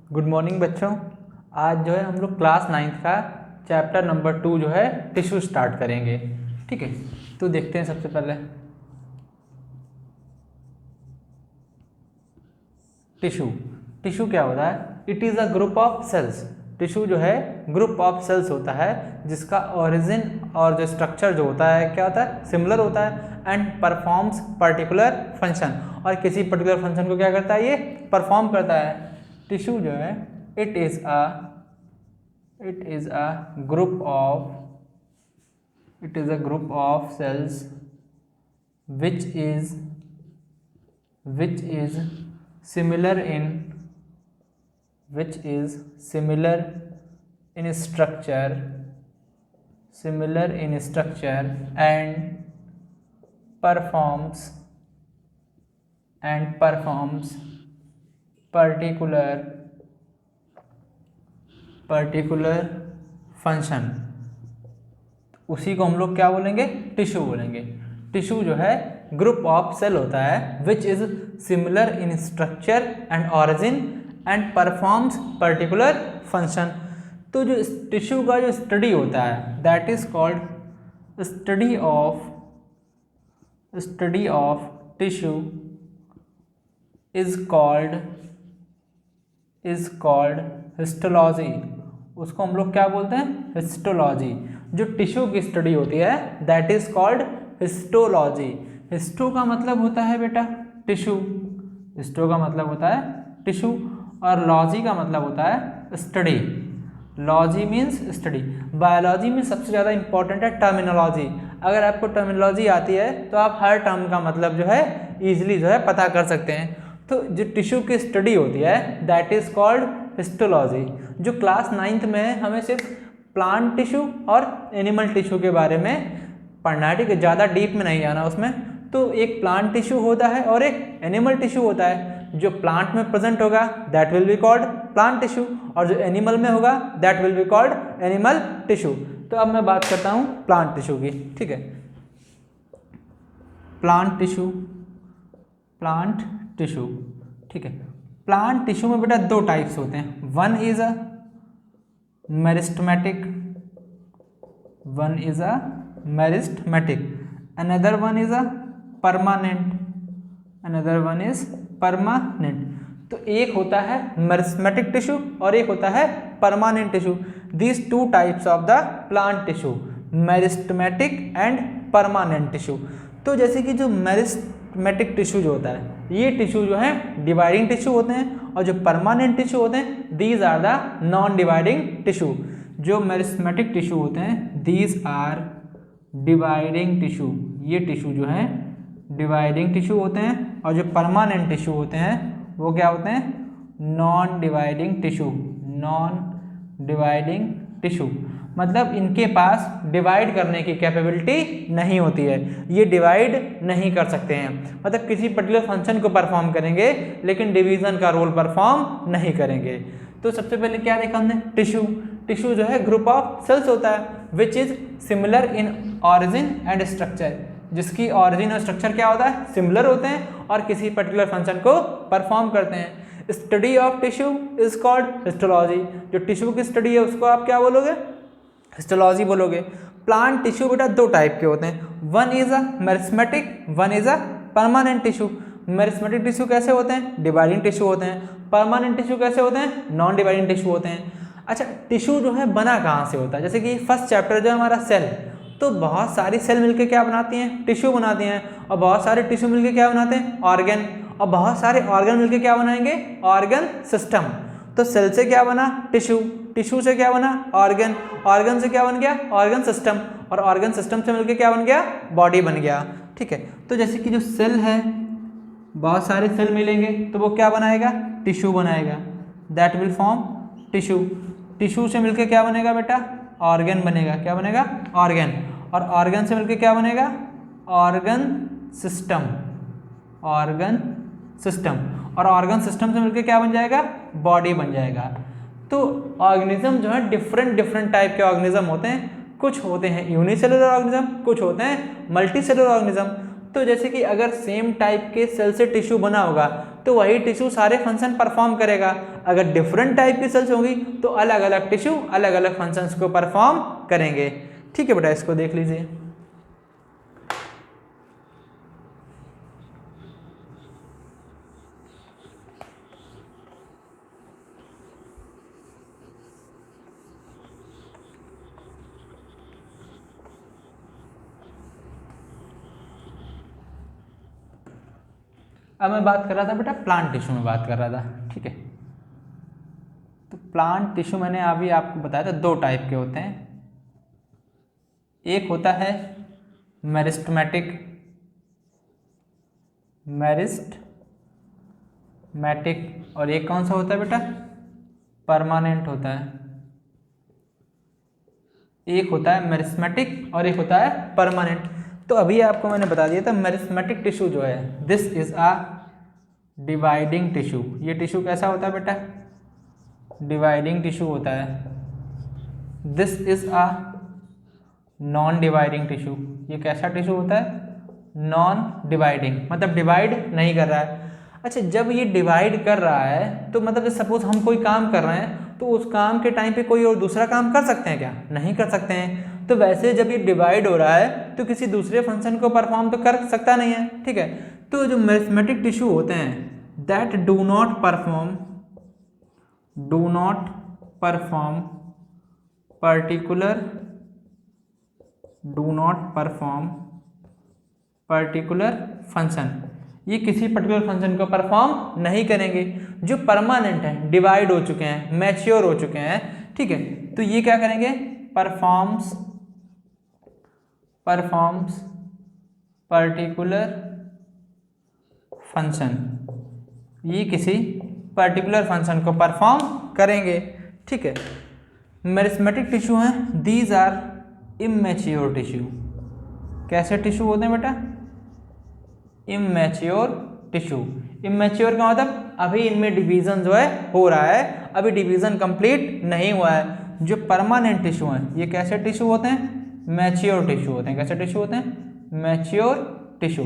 Good morning बच्चों। आज जो है हम लोग क्लास 9th का चैप्टर नंबर 2 जो है टिश्यू स्टार्ट करेंगे। ठीक है, तो देखते हैं सबसे पहले टिश्यू। टिश्यू क्या होता है? It is a group of cells. Tissue जो है ग्रुप ऑफ सेल्स होता है जिसका ओरिजिन और जो स्ट्रक्चर जो होता है क्या होता है, सिमिलर होता है एंड परफॉर्म्स पर्टिकुलर फंक्शन, और किसी पर्टिकुलर फंक्शन को क्या करता है, ये परफॉर्म करता है। टिश्यू जो है it is a group of cells which is similar in structure and performs particular function। उसी को हम लोग क्या बोलेंगे? टिश्यू बोलेंगे। टिश्यू जो है ग्रुप ऑफ सेल होता है which is similar in structure and origin and performs particular function. तो जो टिश्यू का जो स्टडी होता है that is called study of tissue is called histology. उसको हम लोग क्या बोलते हैं? हिस्टोलॉजी। जो टिश्यू की स्टडी होती है that is called histology. Histo का मतलब होता है बेटा टिश्यू, हिस्टो का मतलब होता है टिश्यू, और लॉजी का मतलब होता है study. Logy means study. Biology में सबसे ज़्यादा इंपॉर्टेंट है टर्मिनोलॉजी। अगर आपको टर्मिनोलॉजी आती है तो आप हर टर्म का मतलब जो है ईजिली जो है पता कर सकते हैं। तो जो टिश्यू की स्टडी होती है दैट इज कॉल्ड हिस्टोलॉजी। जो क्लास 9th में है हमें सिर्फ प्लांट टिश्यू और एनिमल टिश्यू के बारे में पढ़ना है। ठीक है, ज़्यादा डीप में नहीं जाना उसमें। तो एक प्लांट टिश्यू होता है और एक एनिमल टिश्यू होता है। जो प्लांट में प्रेजेंट होगा that will be called plant tissue, और जो एनिमल में होगा that will be called animal tissue. तो अब मैं बात करता हूँ प्लांट टिश्यू की। ठीक है, प्लांट टिश्यू। ठीक है, प्लांट टिश्यू में बेटा दो टाइप्स होते हैं। One is a meristematic, another one is a permanent। तो एक होता है मेरिस्टेमेटिक टिश्यू और एक होता है permanent tissue. These two types of the plant tissue, meristematic and permanent tissue. तो जैसे कि जो मेरिस्टेमेटिक टिश्यू जो होता है ये टिश्यू जो है डिवाइडिंग टिश्यू होते हैं, और जो परमानेंट टिश्यू होते हैं these are the non dividing tissue. जो मेरिस्टेमेटिक टिश्यू होते हैं दीज आर डिवाइडिंग टिश्यू, ये टिश्यू जो है डिवाइडिंग टिश्यू होते हैं, और जो परमानेंट टिश्यू होते हैं वो क्या होते हैं? Non dividing tissue. मतलब इनके पास डिवाइड करने की कैपेबिलिटी नहीं होती है, ये डिवाइड नहीं कर सकते हैं। मतलब किसी पर्टिकुलर फंक्शन को परफॉर्म करेंगे लेकिन डिवीजन का रोल परफॉर्म नहीं करेंगे। तो सबसे पहले क्या देखा हमने? टिश्यू। टिश्यू जो है ग्रुप ऑफ सेल्स होता है which is similar in origin and structure, जिसकी ऑरिजिन और स्ट्रक्चर क्या होता है? सिमिलर होते हैं और किसी पर्टिकुलर फंक्शन को परफॉर्म करते हैं। Study of tissue is called histology. जो टिश्यू की स्टडी है उसको आप क्या बोलोगे? हिस्टोलॉजी बोलोगे। प्लांट टिश्यू बेटा दो टाइप के होते हैं, one is a meristematic, one is a permanent tissue. Meristematic tissue कैसे होते हैं? डिवाइडिंग टिश्यू होते हैं। परमानेंट टिश्यू कैसे होते हैं? नॉन डिवाइडिंग टिश्यू होते हैं। अच्छा, टिश्यू जो है बना कहाँ से होता है? जैसे कि फर्स्ट चैप्टर जो है हमारा सेल, तो बहुत सारी सेल मिलकर क्या बनाती हैं? टिश्यू बनाती हैं। और बहुत सारे टिश्यू मिलकर क्या बनाते हैं? ऑर्गन। और बहुत सारे ऑर्गन मिलकर क्या बनाएंगे? Organ system. तो सेल से क्या बना? टिश्यू। टिश्यू से क्या बना? ऑर्गन। ऑर्गन से क्या बन गया? Organ system. और ऑर्गन सिस्टम से मिलकर क्या बन गया? बॉडी बन गया। ठीक है, तो जैसे कि जो सेल है बहुत सारे सेल मिलेंगे तो वो क्या बनाएगा? टिश्यू बनाएगा, that will form tissue. Tissue से मिलकर क्या बनेगा बेटा? ऑर्गन बनेगा। क्या बनेगा? ऑर्गन। और ऑर्गन से मिलकर क्या बनेगा? Organ system. और ऑर्गन सिस्टम से मिलकर क्या बन जाएगा? बॉडी बन जाएगा। तो ऑर्गेनिज्म जो है डिफरेंट टाइप के ऑर्गेनिज्म होते हैं। कुछ होते हैं यूनिसेलुलर ऑर्गेनिज्म, कुछ होते हैं मल्टी सेलुलर ऑर्गेनिज्म। तो जैसे कि अगर सेम टाइप के सेल से टिश्यू बना होगा तो वही टिश्यू सारे फंक्शन परफॉर्म करेगा। अगर डिफरेंट टाइप की सेल्स होंगी तो अलग अलग टिश्यू अलग अलग फंक्शंस को परफॉर्म करेंगे। ठीक है बेटा, इसको देख लीजिए। अब मैं बात कर रहा था बेटा प्लांट टिश्यू में बात कर रहा था। ठीक है, तो प्लांट टिश्यू मैंने अभी आपको बताया था दो टाइप के होते हैं। एक होता है मेरिस्टेमेटिक और एक कौन सा होता है बेटा, परमानेंट होता है। एक होता है मेरिस्टेमेटिक और एक होता है परमानेंट। तो अभी आपको मैंने बता दिया था मेरिस्टेमेटिक टिश्यू जो है this is a dividing tissue. ये टिश्यू कैसा होता है बेटा, डिवाइडिंग टिश्यू होता है। This is a non dividing tissue. ये कैसा टिश्यू होता है, नॉन डिवाइडिंग, मतलब डिवाइड नहीं कर रहा है। अच्छा, जब ये डिवाइड कर रहा है तो मतलब सपोज हम कोई काम कर रहे हैं तो उस काम के टाइम पे कोई और दूसरा काम कर सकते हैं क्या, नहीं कर सकते हैं। तो वैसे जब ये डिवाइड हो रहा है तो किसी दूसरे फंक्शन को परफॉर्म तो कर सकता नहीं है। ठीक है, तो जो मेरिस्टेमेटिक टिश्यू होते हैं that do not perform particular function, ये किसी पर्टिकुलर फंक्शन को परफॉर्म नहीं करेंगे। जो परमानेंट है, डिवाइड हो चुके हैं, मैच्योर हो चुके हैं, ठीक है, तो ये क्या करेंगे, परफॉर्म्स पर्टिकुलर फंक्शन, ये किसी पर्टिकुलर फंक्शन को परफॉर्म करेंगे। ठीक है, मेरिस्टेमेटिक टिश्यू हैं, दीज आर इमैच्योर टिश्यू। कैसे टिश्यू होते हैं बेटा, इमैच्योर टिश्यू। इमैच्योर का मतलब अभी इनमें डिवीजन जो है हो रहा है, अभी डिवीजन कंप्लीट नहीं हुआ है। जो परमानेंट टिश्यू हैं ये कैसे टिश्यू होते हैं, मैच्योर टिश्यू होते हैं। कैसे टिश्यू होते हैं, मैच्योर टिश्यू।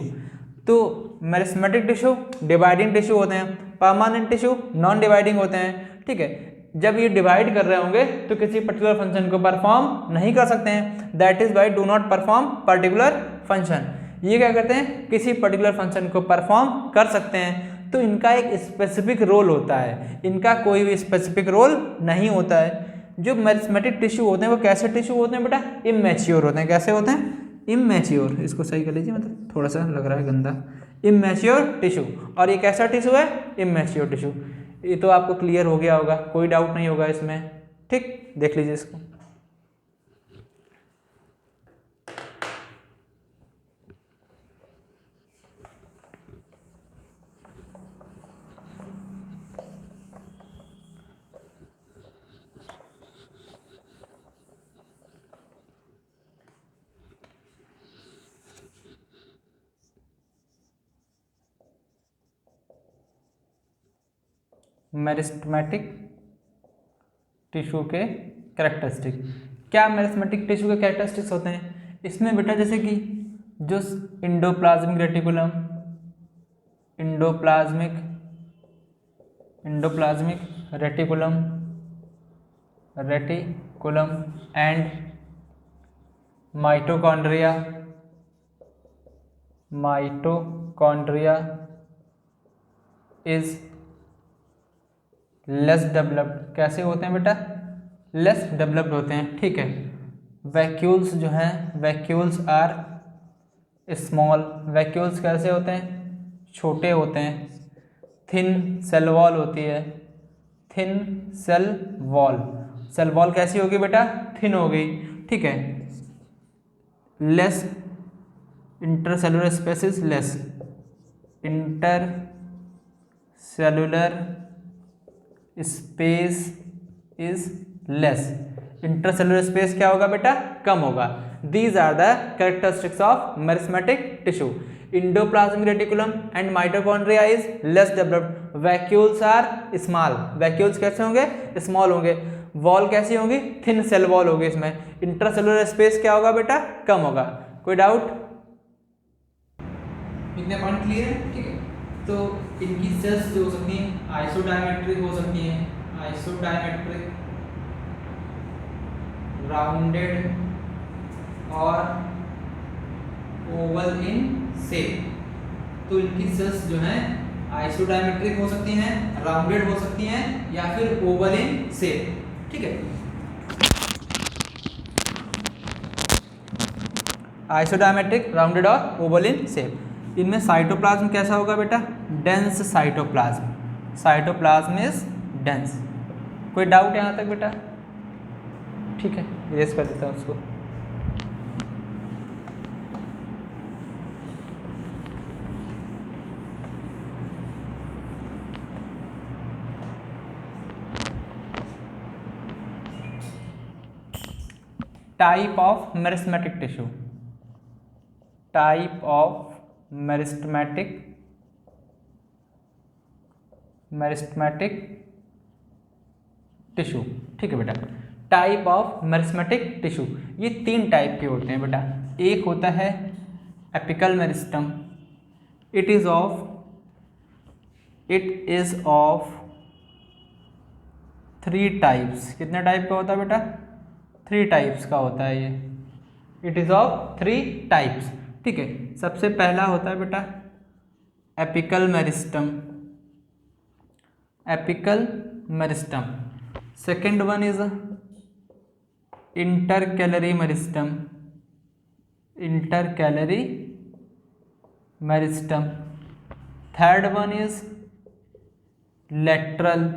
तो मेरिस्टेमेटिक टिश्यू डिवाइडिंग टिश्यू होते हैं, परमानेंट टिश्यू नॉन डिवाइडिंग होते हैं। ठीक है, जब ये डिवाइड कर रहे होंगे तो किसी पर्टिकुलर फंक्शन को परफॉर्म नहीं कर सकते हैं, that is why do not perform particular function. ये क्या करते हैं, किसी पर्टिकुलर फंक्शन को परफॉर्म कर सकते हैं। तो इनका एक स्पेसिफिक रोल होता है, इनका कोई भी स्पेसिफिक रोल नहीं होता है। जो मेरिस्टेमेटिक टिश्यू होते हैं वो कैसे टिश्यू होते हैं बेटा, इमैच्योर होते हैं। कैसे होते हैं, इमैच्योर। इसको सही कर लीजिए, मतलब थोड़ा सा लग रहा है गंदा। इमैच्योर टिश्यू, और ये कैसा टिश्यू है, इमैच्योर टिश्यू। ये तो आपको क्लियर हो गया होगा, कोई डाउट नहीं होगा इसमें। ठीक, देख लीजिए इसको। मेरिस्टेमेटिक टिश्यू के कैरेक्टरिस्टिक। क्या मेरिस्टेमेटिक टिश्यू के कैरेक्टरिस्टिक्स होते हैं, इसमें बेटा जैसे कि जो endoplasmic reticulum and mitochondria is less developed. कैसे होते हैं बेटा, लेस डेवलप्ड होते हैं। ठीक है, वैक्यूल्स जो हैं, वैक्यूल्स आर स्मॉल। वैक्यूल्स कैसे होते हैं, छोटे होते हैं। थिन सेल वॉल होती है, थिन सेल वॉल कैसी होगी बेटा, थिन होगी। ठीक है, less intercellular space is less, intercellular space is less. Intercellular space क्या होगा बेटा, कम होगा। These are the characteristics of meristematic tissue. Endoplasmic reticulum and mitochondria is less developed. Vacuoles are small. Vacuoles कैसे होंगे, स्मॉल होंगे। वॉल कैसी होगी, थिन सेल वॉल होगी इसमें। इंटरसेलुलर स्पेस क्या होगा बेटा, कम होगा। कोई डाउट, इतने पॉइंट क्लियर है। ठीक है, तो इनकी सेल्स जो हो सकती हैं आइसोडायमेट्रिक हो सकती हैं, आइसोडायमेट्रिक, राउंडेड और ओवल इन शेप। तो इनकी सेल्स जो हैं आइसोडायमेट्रिक हो सकती हैं, राउंडेड हो सकती हैं या फिर ओवल इन शेप। ठीक है, आइसोडायमेट्रिक, राउंडेड और ओवल इन शेप। इनमें साइटोप्लाज्म कैसा होगा बेटा? Dense cytoplasm. Cytoplasm is dense. कोई डाउट यहाँ तक बेटा? ठीक है, इरेज कर देता हूँ उसको। Type of meristematic tissue, type of meristematic tissue. ठीक है बेटा, टाइप ऑफ मेरिस्टेमेटिक टिश्यू, ये 3 टाइप के होते हैं बेटा। एक होता है apical meristem, it is of 3 types. कितने टाइप का होता है बेटा? 3 टाइप्स का होता है ये। It is of 3 types. ठीक है, सबसे पहला होता है बेटा apical meristem, apical meristem. Second one is intercalary meristem, intercalary meristem. Third one is lateral,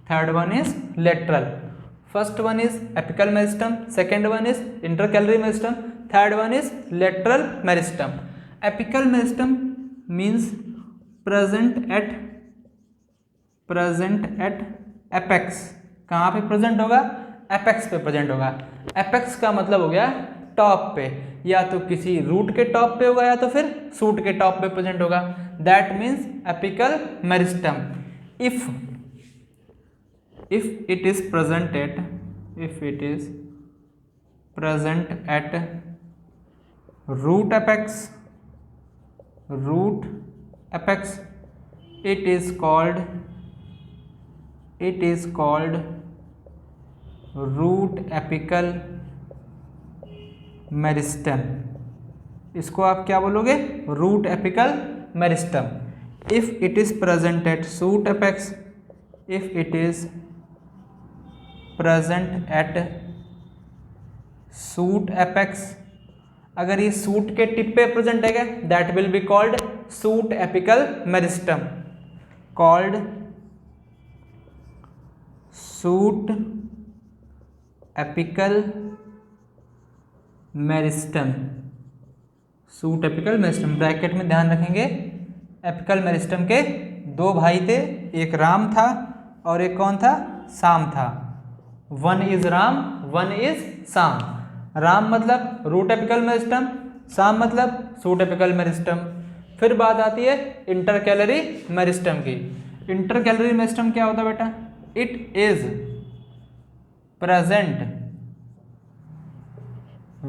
third one is lateral. First one is apical meristem, second one is intercalary meristem, third one is lateral meristem. Apical meristem means present at apex. कहाँ पे present होगा? Apex पे present होगा। Apex का मतलब हो गया top पे, या तो किसी रूट के टॉप पे होगा या तो फिर शूट के टॉप पे प्रेजेंट होगा। That means apical meristem. If it is present at root apex, it is called root apical meristem. इसको आप क्या बोलोगे? Root apical meristem. If it is present at shoot apex, if it is present at shoot apex, अगर ये shoot के tip पे present है that will be called shoot apical meristem, called shoot apical meristem. Shoot apical meristem, bracket में ध्यान रखेंगे apical meristem के 2 भाई थे, एक राम था और एक कौन था? साम था। One is Ram, one is साम। राम मतलब रूट एपिकल मेरिस्टम, साम मतलब शूट एपिकल मेरिस्टम। फिर बात आती है इंटरकैलरी मेरिस्टम की। इंटरकैलरी मेरिस्टम क्या होता है बेटा? It is present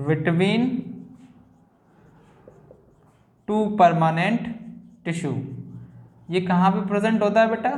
between 2 permanent tissue. ये कहाँ पे प्रेजेंट होता है बेटा?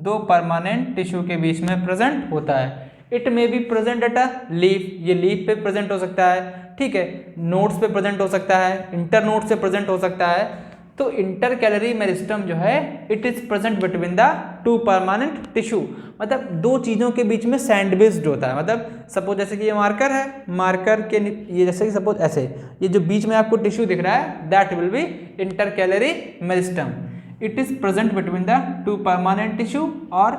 2 परमानेंट टिश्यू के बीच में प्रेजेंट होता है। It may be present at a leaf, ये लीफ पे प्रेजेंट हो सकता है। ठीक है, नोड्स पे प्रेजेंट हो सकता है, इंटर नोड से प्रेजेंट हो सकता है। तो इंटरकैलरी मेरिस्टम जो है it is present between the 2 permanent tissue, मतलब 2 चीज़ों के बीच में सैंडविच्ड होता है। मतलब सपोज जैसे कि ये मार्कर है, मार्कर के ये जैसे कि सपोज ऐसे ये जो बीच में आपको टिश्यू दिख रहा है that will be intercalary meristem. It is present between the 2 permanent tissue और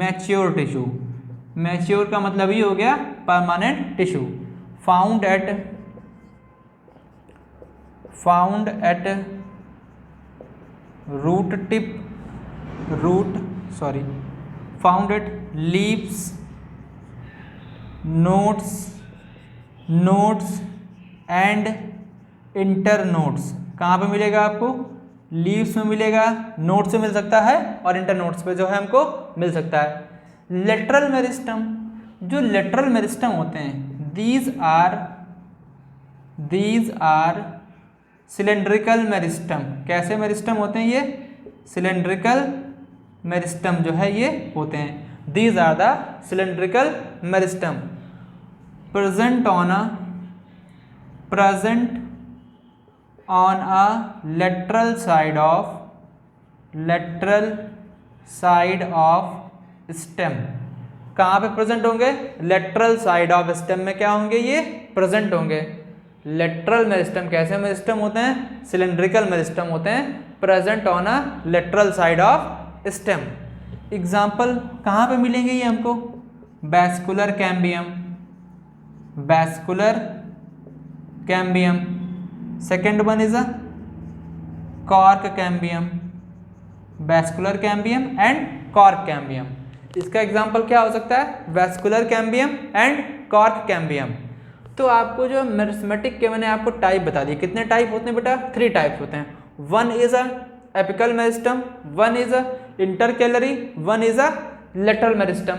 मैच्योर टिश्यू। मैच्योर का मतलब ये हो गया permanent tissue. Found at root tip, found at leaves, nodes and internodes. कहाँ पे मिलेगा आपको? लीव्स में मिलेगा, नोड्स से मिल सकता है और इंटर नोड्स पे जो है हमको मिल सकता है। लेटरल मेरिस्टम, जो लेटरल मेरिस्टम होते हैं दीज आर सिलेंड्रिकल मेरिस्टम। कैसे मेरिस्टम होते हैं ये? सिलेंड्रिकल मेरिस्टम जो है ये होते हैं। These are the cylindrical meristem present on a lateral side of stem. कहाँ पे प्रेजेंट होंगे? लेटरल साइड ऑफ स्टेम में क्या होंगे? ये प्रेजेंट होंगे। लेटरल मेरिस्टम कैसे मेरिस्टम होते हैं? सिलेंड्रिकल मेरिस्टम होते हैं, present on a lateral side of stem. Example कहाँ पे मिलेंगे ये हमको? Vascular cambium, second one is a cork cambium, vascular cambium and cork cambium. इसका एग्जाम्पल क्या हो सकता है? Vascular cambium and cork cambium. तो आपको जो मेरिस्मेटिक के मैंने आपको टाइप बता दिए, कितने टाइप होते हैं बेटा? 3 टाइप्स होते हैं। One is a apical meristem, one is a intercalary, one is a lateral meristem.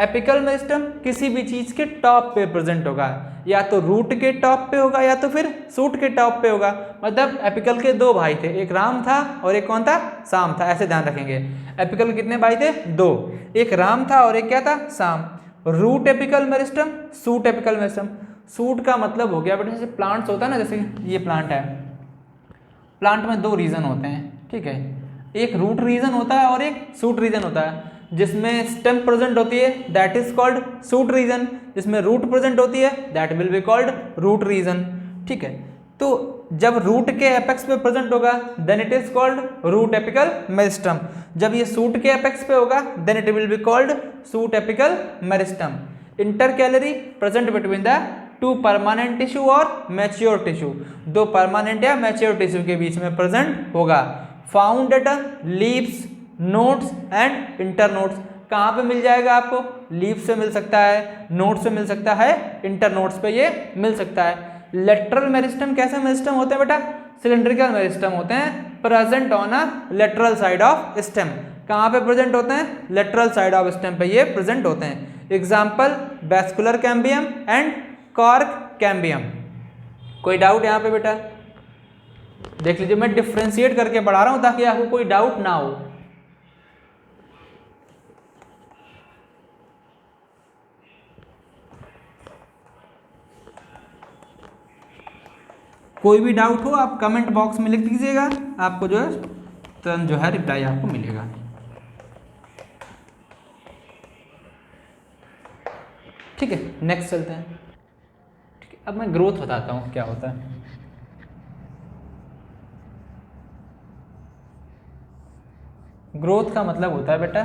Apical meristem किसी भी चीज के टॉप पे प्रेजेंट होगा, या तो रूट के टॉप पे होगा या तो फिर सूट के टॉप पे होगा। मतलब एपिकल के 2 भाई थे, एक राम था और एक कौन था? साम था। ऐसे ध्यान रखेंगे। एपिकल के कितने भाई थे? 2, एक राम था और एक क्या था? साम। Root apical meristem, shoot apical meristem. Shoot का मतलब हो गया बेटा जैसे प्लांट्स होता है ना, जैसे ये प्लांट है, प्लांट में 2 रीजन होते हैं, ठीक है? एक रूट रीजन होता है और एक सूट रीजन होता है। जिसमें स्टेम प्रेजेंट होती है that is called shoot region, जिसमें रूट प्रेजेंट होती है that will be called root region, ठीक है? तो जब रूट के एपेक्स पे प्रेजेंट होगा then it is called root apical meristem. जब ये सूट के एपेक्स पे होगा then it will be called shoot apical meristem. Intercalary present between the 2 permanent tissue और मैच्योर टिश्यू, 2 परमानेंट या मैच्योर टिश्यू के बीच में प्रेजेंट होगा। Found at leaves, nodes and internodes. कहाँ पे मिल जाएगा आपको? लीफ से मिल सकता है, नोट से मिल सकता है, इंटरनोट्स पे ये मिल सकता है। लेटरल मेरिस्टम कैसे मेरिस्टम होते हैं बेटा? सिलेंड्रिकल मेरिस्टम होते हैं, present on a lateral side of stem. कहाँ पे प्रेजेंट होते हैं? लेटरल साइड ऑफ स्टेम पे ये प्रेजेंट होते हैं। Example vascular cambium and cork cambium. कोई डाउट यहाँ पे बेटा? देख लीजिए, मैं डिफ्रेंशिएट करके पढ़ा रहा हूँ ताकि आपको कोई डाउट ना हो। कोई भी डाउट हो आप कमेंट बॉक्स में लिख दीजिएगा, आपको जो है तुरंत जो है रिप्लाई आपको मिलेगा। ठीक है, नेक्स्ट चलते हैं। ठीक है, अब मैं ग्रोथ बताता हूँ क्या होता है। ग्रोथ का मतलब होता है बेटा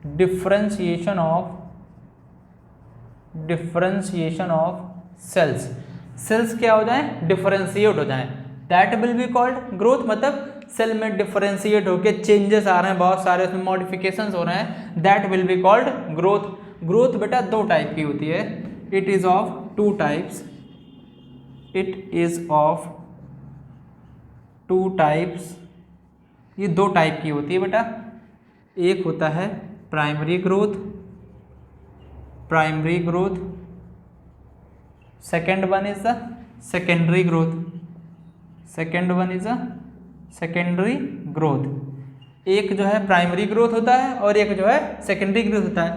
डिफरेंशिएशन ऑफ सेल्स। सेल्स क्या हो जाए? डिफरेंशिएट हो जाए, that will be called growth. मतलब सेल में डिफरेंशिएट होके चेंजेस आ रहे हैं, बहुत सारे उसमें मॉडिफिकेशंस हो रहे हैं, that will be called growth. Growth बेटा 2 टाइप की होती है। It is of 2 types. ये 2 टाइप की होती है बेटा। एक होता है primary growth, second one is the secondary growth. एक जो है प्राइमरी ग्रोथ होता है और एक जो है सेकेंडरी ग्रोथ होता है।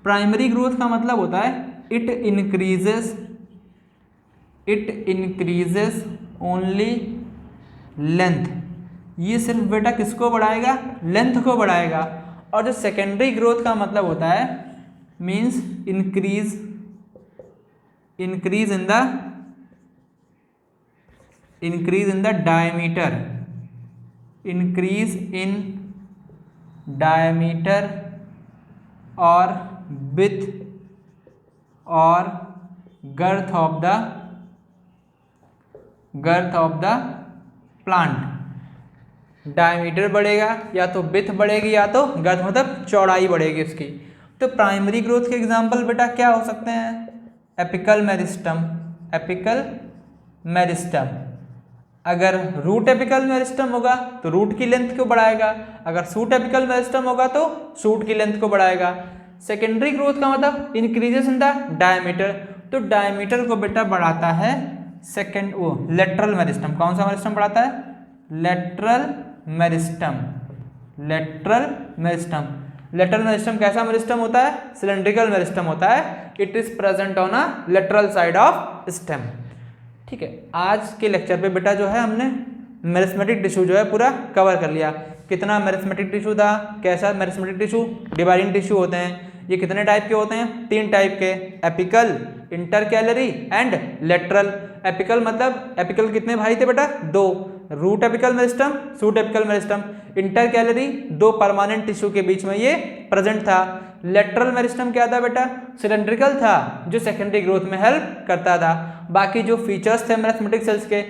प्राइमरी ग्रोथ का मतलब होता है इट इंक्रीजेस ओनली लेंथ। ये सिर्फ बेटा किसको बढ़ाएगा? लेंथ को बढ़ाएगा। और जो सेकेंडरी ग्रोथ का मतलब होता है means increase in the diameter, और width और girth of the plant. Diameter बढ़ेगा या तो विथ बढ़ेगी या तो गर्थ मतलब चौड़ाई बढ़ेगी उसकी। तो प्राइमरी ग्रोथ के एग्जाम्पल बेटा क्या हो सकते हैं? Apical meristem. अगर रूट एपिकल मेरिस्टम होगा तो रूट की लेंथ को बढ़ाएगा, अगर सूट एपिकल मेरिस्टम होगा तो सूट की लेंथ को बढ़ाएगा। सेकेंडरी ग्रोथ का मतलब इंक्रीजेस इन द डायमीटर, तो डायमीटर को बेटा बढ़ाता है लेटरल मेरिस्टम। कौन सा मेरिस्टम बढ़ाता है? Lateral meristem. Lateral meristem, lateral meristem कैसा मेरिस्टम होता है? सिलेंड्रिकल मेरिस्टम होता है। It is present on a lateral side of stem. ठीक है, आज के लेक्चर पे बेटा जो है हमने मेरिस्मेटिक टिश्यू जो है पूरा कवर कर लिया। कितना मेरिस्मेटिक टिश्यू था, कैसा मेरिस्मेटिक टिश्यू? डिवाइडिंग टिश्यू होते हैं। ये कितने टाइप के होते हैं? 3 टाइप के, apical, intercalary and lateral. Apical मतलब एपिकल कितने भाई थे बेटा? 2, root apical meristem, shoot apical meristem. Intercalary 2 permanent tissue के बीच में ये प्रेजेंट था। लेटरल मेरिस्टम क्या था बेटा? सिलेंड्रिकल था, जो सेकेंडरी ग्रोथ में हेल्प करता था। बाकी जो फीचर्स थे मेरिस्मेटिक सेल्स के,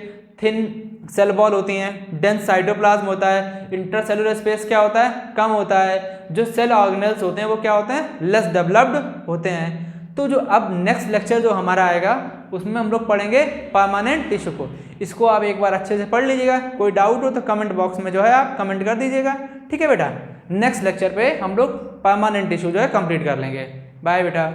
थिन सेल वॉल होती हैं, डेंस साइटोप्लाज्म होता है, इंटरसेलुलर स्पेस क्या होता है? कम होता है। जो सेल ऑर्गेनेल्स होते हैं वो क्या होते हैं? लेस डेवलप्ड होते हैं। तो जो अब नेक्स्ट लेक्चर जो हमारा आएगा उसमें हम लोग पढ़ेंगे परमानेंट टिश्यू को। इसको आप एक बार अच्छे से पढ़ लीजिएगा। कोई डाउट हो तो कमेंट बॉक्स में जो है आप कमेंट कर दीजिएगा। ठीक है बेटा, नेक्स्ट लेक्चर पे हम लोग परमानेंट टिश्यू जो है कंप्लीट कर लेंगे। बाय बेटा।